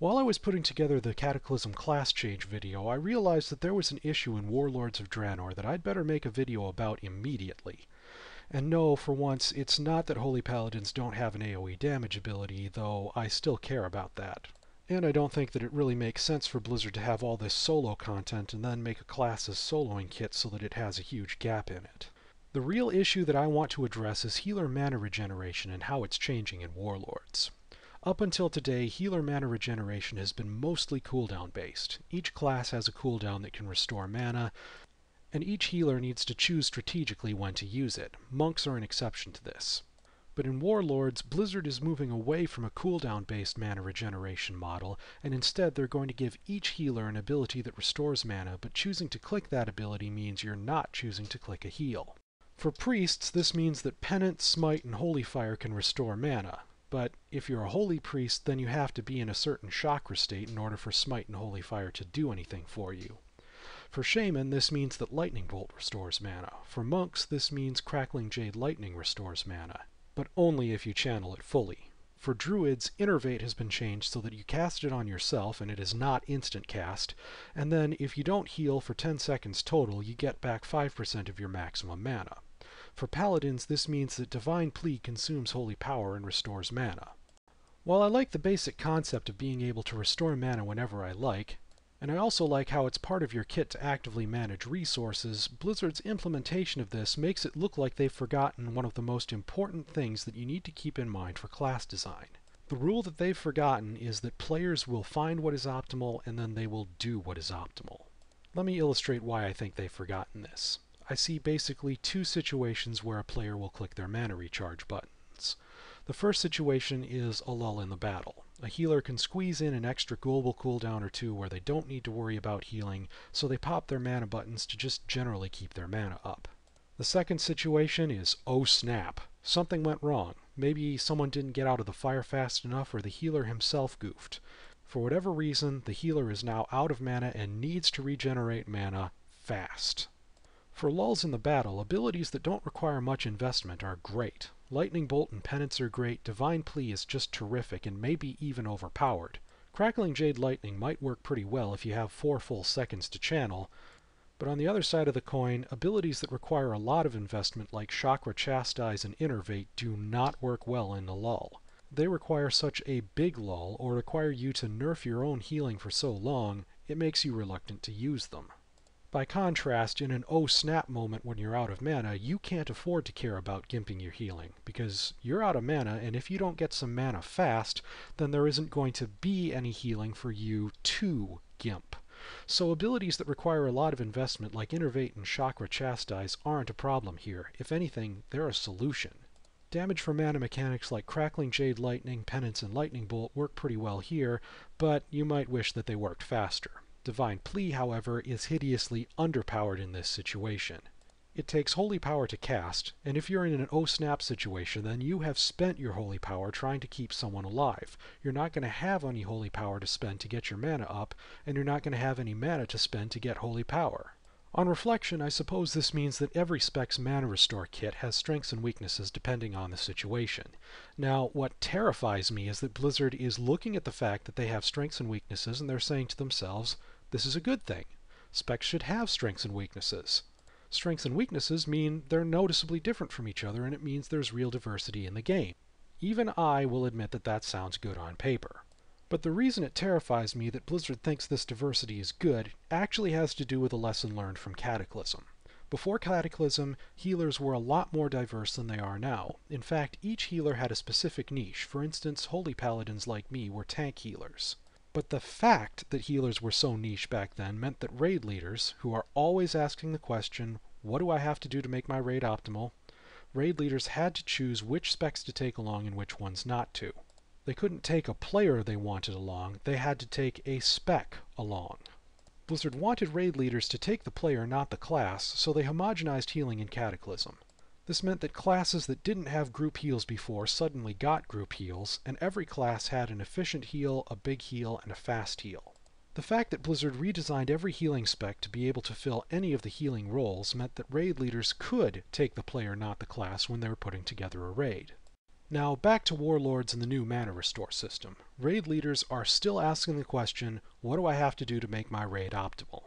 While I was putting together the Cataclysm class change video, I realized that there was an issue in Warlords of Draenor that I'd better make a video about immediately. And no, for once, it's not that Holy Paladins don't have an AoE damage ability, though I still care about that. And I don't think that it really makes sense for Blizzard to have all this solo content and then make a class's soloing kit so that it has a huge gap in it. The real issue that I want to address is healer mana regeneration and how it's changing in Warlords. Up until today, healer mana regeneration has been mostly cooldown based. Each class has a cooldown that can restore mana, and each healer needs to choose strategically when to use it. Monks are an exception to this. But in Warlords, Blizzard is moving away from a cooldown based mana regeneration model, and instead they're going to give each healer an ability that restores mana, but choosing to click that ability means you're not choosing to click a heal. For priests, this means that Penance, Smite, and Holy Fire can restore mana. But if you're a Holy Priest, then you have to be in a certain chakra state in order for Smite and Holy Fire to do anything for you. For Shaman, this means that Lightning Bolt restores mana. For Monks, this means Crackling Jade Lightning restores mana, but only if you channel it fully. For Druids, Innervate has been changed so that you cast it on yourself and it is not instant cast, and then if you don't heal for 10 seconds total, you get back 5% of your maximum mana. For Paladins, this means that Divine Plea consumes holy power and restores mana. While I like the basic concept of being able to restore mana whenever I like, and I also like how it's part of your kit to actively manage resources, Blizzard's implementation of this makes it look like they've forgotten one of the most important things that you need to keep in mind for class design. The rule that they've forgotten is that players will find what is optimal and then they will do what is optimal. Let me illustrate why I think they've forgotten this. I see basically two situations where a player will click their mana recharge buttons. The first situation is a lull in the battle. A healer can squeeze in an extra global cooldown or two where they don't need to worry about healing, so they pop their mana buttons to just generally keep their mana up. The second situation is, oh snap, something went wrong. Maybe someone didn't get out of the fire fast enough or the healer himself goofed. For whatever reason, the healer is now out of mana and needs to regenerate mana fast. For lulls in the battle, abilities that don't require much investment are great. Lightning Bolt and Penance are great, Divine Plea is just terrific and maybe even overpowered. Crackling Jade Lightning might work pretty well if you have 4 full seconds to channel, but on the other side of the coin, abilities that require a lot of investment like Chakra Chastise and Innervate do not work well in a lull. They require such a big lull, or require you to nerf your own healing for so long, it makes you reluctant to use them. By contrast, in an oh snap moment when you're out of mana, you can't afford to care about gimping your healing, because you're out of mana, and if you don't get some mana fast, then there isn't going to be any healing for you to gimp. So abilities that require a lot of investment like Innervate and Chakra Chastise aren't a problem here. If anything, they're a solution. Damage for mana mechanics like Crackling Jade Lightning, Penance, and Lightning Bolt work pretty well here, but you might wish that they worked faster. Divine Plea, however, is hideously underpowered in this situation. It takes holy power to cast, and if you're in an oh snap situation, then you have spent your holy power trying to keep someone alive. You're not going to have any holy power to spend to get your mana up, and you're not going to have any mana to spend to get holy power. On reflection, I suppose this means that every spec's mana restore kit has strengths and weaknesses depending on the situation. Now, what terrifies me is that Blizzard is looking at the fact that they have strengths and weaknesses and they're saying to themselves, this is a good thing. Specs should have strengths and weaknesses. Strengths and weaknesses mean they're noticeably different from each other, and it means there's real diversity in the game. Even I will admit that that sounds good on paper. But the reason it terrifies me that Blizzard thinks this diversity is good actually has to do with a lesson learned from Cataclysm. Before Cataclysm, healers were a lot more diverse than they are now. In fact, each healer had a specific niche. For instance, Holy Paladins like me were tank healers. But the fact that healers were so niche back then meant that raid leaders, who are always asking the question, what do I have to do to make my raid optimal? Raid leaders had to choose which specs to take along and which ones not to. They couldn't take a player they wanted along, they had to take a spec along. Blizzard wanted raid leaders to take the player, not the class, so they homogenized healing in Cataclysm. This meant that classes that didn't have group heals before suddenly got group heals, and every class had an efficient heal, a big heal, and a fast heal. The fact that Blizzard redesigned every healing spec to be able to fill any of the healing roles meant that raid leaders could take the player, not the class, when they were putting together a raid. Now back to Warlords and the new mana restore system. Raid leaders are still asking the question, what do I have to do to make my raid optimal?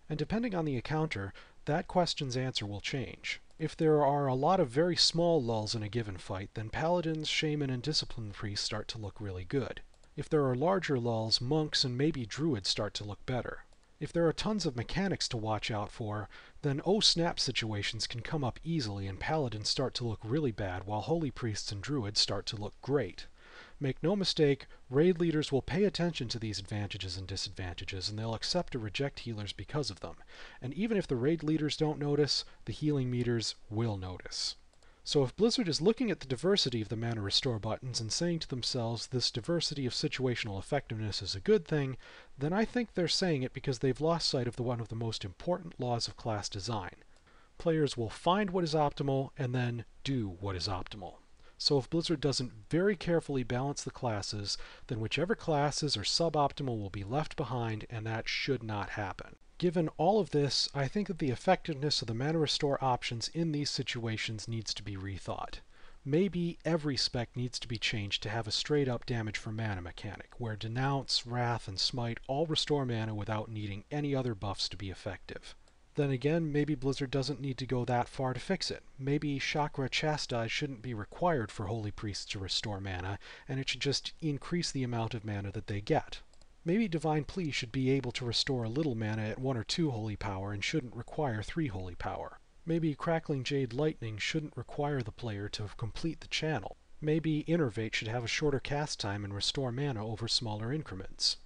And depending on the encounter, that question's answer will change. If there are a lot of very small lulls in a given fight, then paladins, shaman, and discipline priests start to look really good. If there are larger lulls, monks and maybe druids start to look better. If there are tons of mechanics to watch out for, then oh snap situations can come up easily and paladins start to look really bad while holy priests and druids start to look great. Make no mistake, raid leaders will pay attention to these advantages and disadvantages, and they'll accept or reject healers because of them. And even if the raid leaders don't notice, the healing meters will notice. So if Blizzard is looking at the diversity of the mana restore buttons and saying to themselves this diversity of situational effectiveness is a good thing, then I think they're saying it because they've lost sight of one of the most important laws of class design. Players will find what is optimal and then do what is optimal. So if Blizzard doesn't very carefully balance the classes, then whichever classes are suboptimal will be left behind, and that should not happen. Given all of this, I think that the effectiveness of the mana restore options in these situations needs to be rethought. Maybe every spec needs to be changed to have a straight up damage for mana mechanic, where Denounce, Wrath, and Smite all restore mana without needing any other buffs to be effective. Then again, maybe Blizzard doesn't need to go that far to fix it. Maybe Chakra Chastise shouldn't be required for holy priests to restore mana, and it should just increase the amount of mana that they get. Maybe Divine Plea should be able to restore a little mana at 1 or 2 holy power and shouldn't require 3 holy power. Maybe Crackling Jade Lightning shouldn't require the player to complete the channel. Maybe Innervate should have a shorter cast time and restore mana over smaller increments.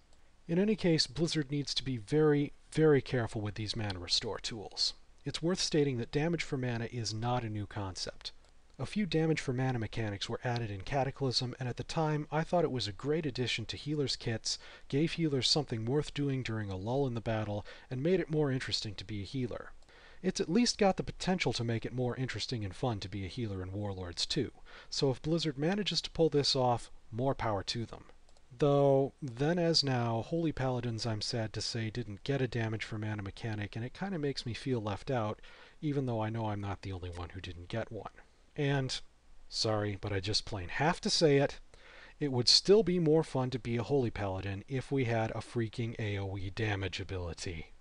In any case, Blizzard needs to be very, very careful with these mana restore tools. It's worth stating that damage for mana is not a new concept. A few damage for mana mechanics were added in Cataclysm, and at the time I thought it was a great addition to healers' kits, gave healers something worth doing during a lull in the battle, and made it more interesting to be a healer. It's at least got the potential to make it more interesting and fun to be a healer in Warlords too, so if Blizzard manages to pull this off, more power to them. Though, then as now, Holy Paladins, I'm sad to say, didn't get a damage for mana mechanic, and it kinda makes me feel left out, even though I know I'm not the only one who didn't get one. And, sorry, but I just plain have to say it, it would still be more fun to be a Holy Paladin if we had a freaking AoE damage ability.